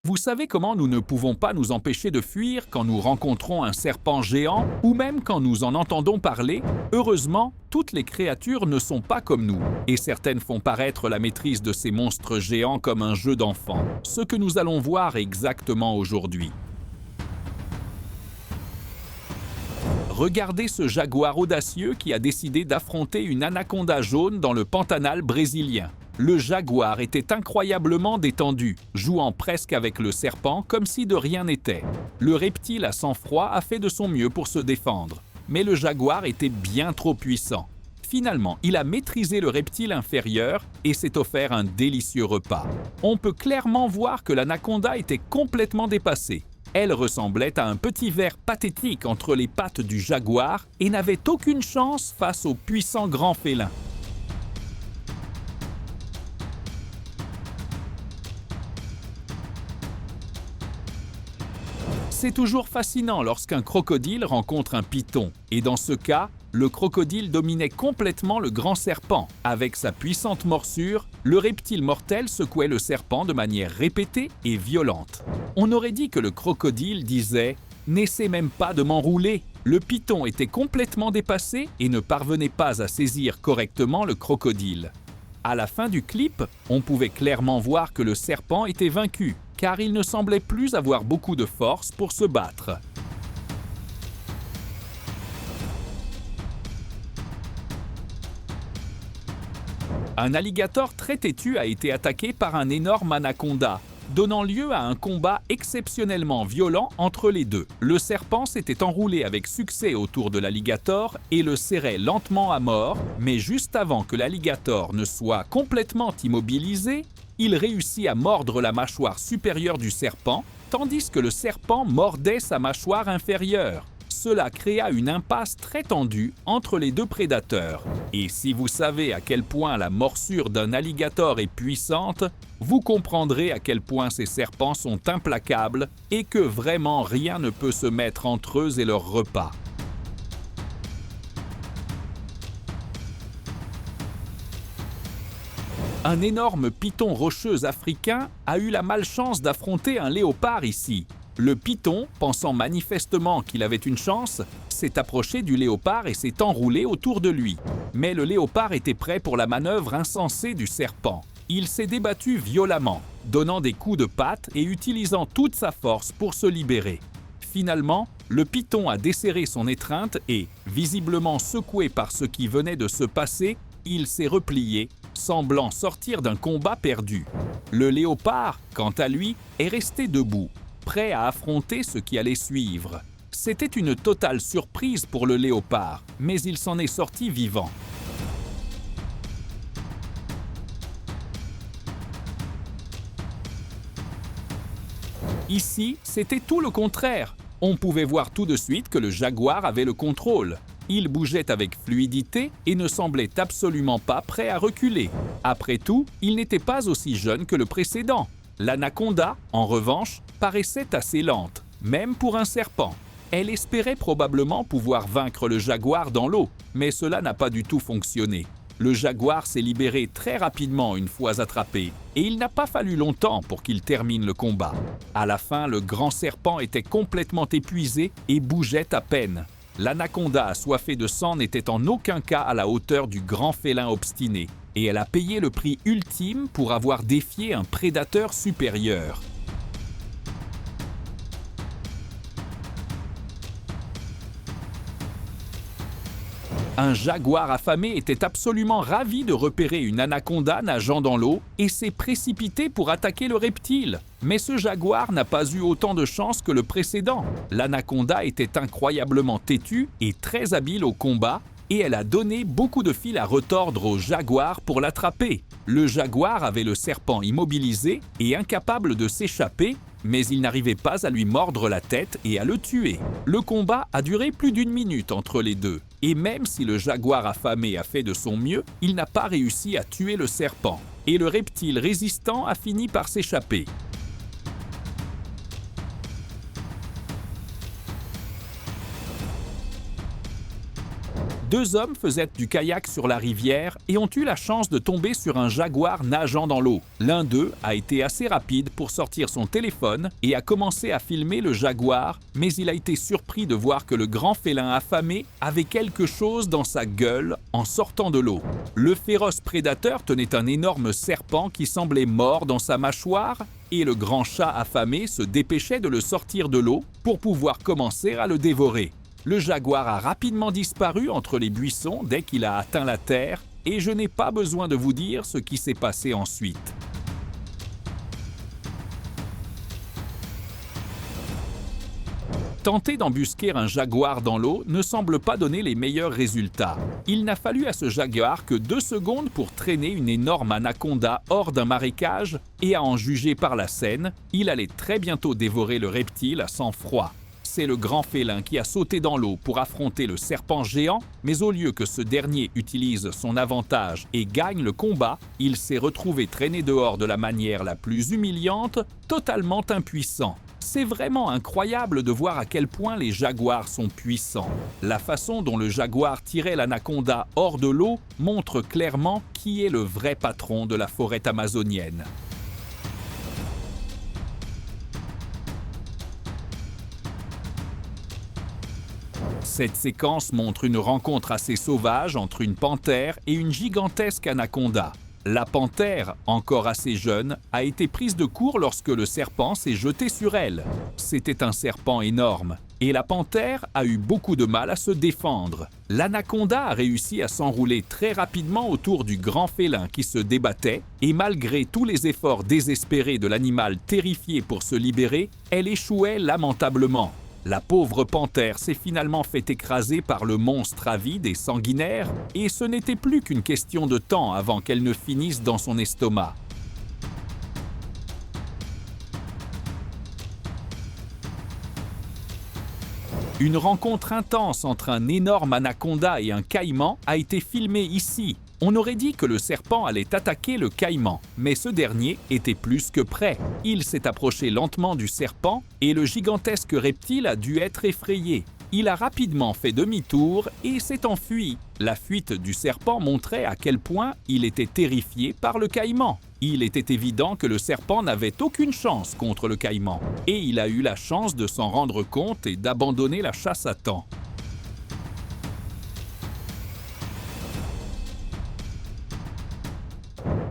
Vous savez comment nous ne pouvons pas nous empêcher de fuir quand nous rencontrons un serpent géant ou même quand nous en entendons parler? Heureusement, toutes les créatures ne sont pas comme nous, et certaines font paraître la maîtrise de ces monstres géants comme un jeu d'enfant, ce que nous allons voir exactement aujourd'hui. Regardez ce jaguar audacieux qui a décidé d'affronter une anaconda jaune dans le Pantanal brésilien. Le jaguar était incroyablement détendu, jouant presque avec le serpent comme si de rien n'était. Le reptile à sang-froid a fait de son mieux pour se défendre, mais le jaguar était bien trop puissant. Finalement, il a maîtrisé le reptile inférieur et s'est offert un délicieux repas. On peut clairement voir que l'anaconda était complètement dépassée. Elle ressemblait à un petit ver pathétique entre les pattes du jaguar et n'avait aucune chance face au puissant grand félin. C'est toujours fascinant lorsqu'un crocodile rencontre un python, et dans ce cas, le crocodile dominait complètement le grand serpent. Avec sa puissante morsure, le reptile mortel secouait le serpent de manière répétée et violente. On aurait dit que le crocodile disait « N'essaie même pas de m'enrouler ». Le python était complètement dépassé et ne parvenait pas à saisir correctement le crocodile. À la fin du clip, on pouvait clairement voir que le serpent était vaincu, car il ne semblait plus avoir beaucoup de force pour se battre. Un alligator très têtu a été attaqué par un énorme anaconda, donnant lieu à un combat exceptionnellement violent entre les deux. Le serpent s'était enroulé avec succès autour de l'alligator et le serrait lentement à mort, mais juste avant que l'alligator ne soit complètement immobilisé, il réussit à mordre la mâchoire supérieure du serpent, tandis que le serpent mordait sa mâchoire inférieure. Cela créa une impasse très tendue entre les deux prédateurs. Et si vous savez à quel point la morsure d'un alligator est puissante, vous comprendrez à quel point ces serpents sont implacables et que vraiment rien ne peut se mettre entre eux et leur repas. Un énorme python rocheux africain a eu la malchance d'affronter un léopard ici. Le python, pensant manifestement qu'il avait une chance, s'est approché du léopard et s'est enroulé autour de lui. Mais le léopard était prêt pour la manœuvre insensée du serpent. Il s'est débattu violemment, donnant des coups de patte et utilisant toute sa force pour se libérer. Finalement, le python a desserré son étreinte et, visiblement secoué par ce qui venait de se passer, il s'est replié, semblant sortir d'un combat perdu. Le léopard, quant à lui, est resté debout, prêt à affronter ce qui allait suivre. C'était une totale surprise pour le léopard, mais il s'en est sorti vivant. Ici, c'était tout le contraire. On pouvait voir tout de suite que le jaguar avait le contrôle. Il bougeait avec fluidité et ne semblait absolument pas prêt à reculer. Après tout, il n'était pas aussi jeune que le précédent. L'anaconda, en revanche, paraissait assez lente, même pour un serpent. Elle espérait probablement pouvoir vaincre le jaguar dans l'eau, mais cela n'a pas du tout fonctionné. Le jaguar s'est libéré très rapidement une fois attrapé, et il n'a pas fallu longtemps pour qu'il termine le combat. À la fin, le grand serpent était complètement épuisé et bougeait à peine. L'anaconda assoiffée de sang n'était en aucun cas à la hauteur du grand félin obstiné, et elle a payé le prix ultime pour avoir défié un prédateur supérieur. Un jaguar affamé était absolument ravi de repérer une anaconda nageant dans l'eau et s'est précipité pour attaquer le reptile. Mais ce jaguar n'a pas eu autant de chance que le précédent. L'anaconda était incroyablement têtue et très habile au combat, et elle a donné beaucoup de fil à retordre au jaguar pour l'attraper. Le jaguar avait le serpent immobilisé et incapable de s'échapper, mais il n'arrivait pas à lui mordre la tête et à le tuer. Le combat a duré plus d'1 minute entre les deux, et même si le jaguar affamé a fait de son mieux, il n'a pas réussi à tuer le serpent, et le reptile résistant a fini par s'échapper. Deux hommes faisaient du kayak sur la rivière et ont eu la chance de tomber sur un jaguar nageant dans l'eau. L'un d'eux a été assez rapide pour sortir son téléphone et a commencé à filmer le jaguar, mais il a été surpris de voir que le grand félin affamé avait quelque chose dans sa gueule en sortant de l'eau. Le féroce prédateur tenait un énorme serpent qui semblait mort dans sa mâchoire et le grand chat affamé se dépêchait de le sortir de l'eau pour pouvoir commencer à le dévorer. Le jaguar a rapidement disparu entre les buissons dès qu'il a atteint la terre et je n'ai pas besoin de vous dire ce qui s'est passé ensuite. Tenter d'embusquer un jaguar dans l'eau ne semble pas donner les meilleurs résultats. Il n'a fallu à ce jaguar que 2 secondes pour traîner une énorme anaconda hors d'un marécage et à en juger par la scène, il allait très bientôt dévorer le reptile à sang-froid. C'est le grand félin qui a sauté dans l'eau pour affronter le serpent géant, mais au lieu que ce dernier utilise son avantage et gagne le combat, il s'est retrouvé traîné dehors de la manière la plus humiliante, totalement impuissant. C'est vraiment incroyable de voir à quel point les jaguars sont puissants. La façon dont le jaguar tirait l'anaconda hors de l'eau montre clairement qui est le vrai patron de la forêt amazonienne. Cette séquence montre une rencontre assez sauvage entre une panthère et une gigantesque anaconda. La panthère, encore assez jeune, a été prise de court lorsque le serpent s'est jeté sur elle. C'était un serpent énorme, et la panthère a eu beaucoup de mal à se défendre. L'anaconda a réussi à s'enrouler très rapidement autour du grand félin qui se débattait, et malgré tous les efforts désespérés de l'animal terrifié pour se libérer, elle échouait lamentablement. La pauvre panthère s'est finalement fait écraser par le monstre avide et sanguinaire, et ce n'était plus qu'une question de temps avant qu'elle ne finisse dans son estomac. Une rencontre intense entre un énorme anaconda et un caïman a été filmée ici. On aurait dit que le serpent allait attaquer le caïman, mais ce dernier était plus que prêt. Il s'est approché lentement du serpent et le gigantesque reptile a dû être effrayé. Il a rapidement fait demi-tour et s'est enfui. La fuite du serpent montrait à quel point il était terrifié par le caïman. Il était évident que le serpent n'avait aucune chance contre le caïman, et il a eu la chance de s'en rendre compte et d'abandonner la chasse à temps.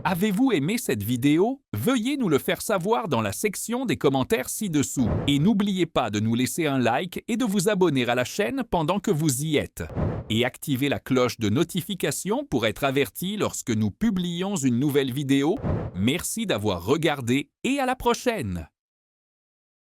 Avez-vous aimé cette vidéo? Veuillez nous le faire savoir dans la section des commentaires ci-dessous. Et n'oubliez pas de nous laisser un like et de vous abonner à la chaîne pendant que vous y êtes. Et activez la cloche de notification pour être averti lorsque nous publions une nouvelle vidéo. Merci d'avoir regardé et à la prochaine!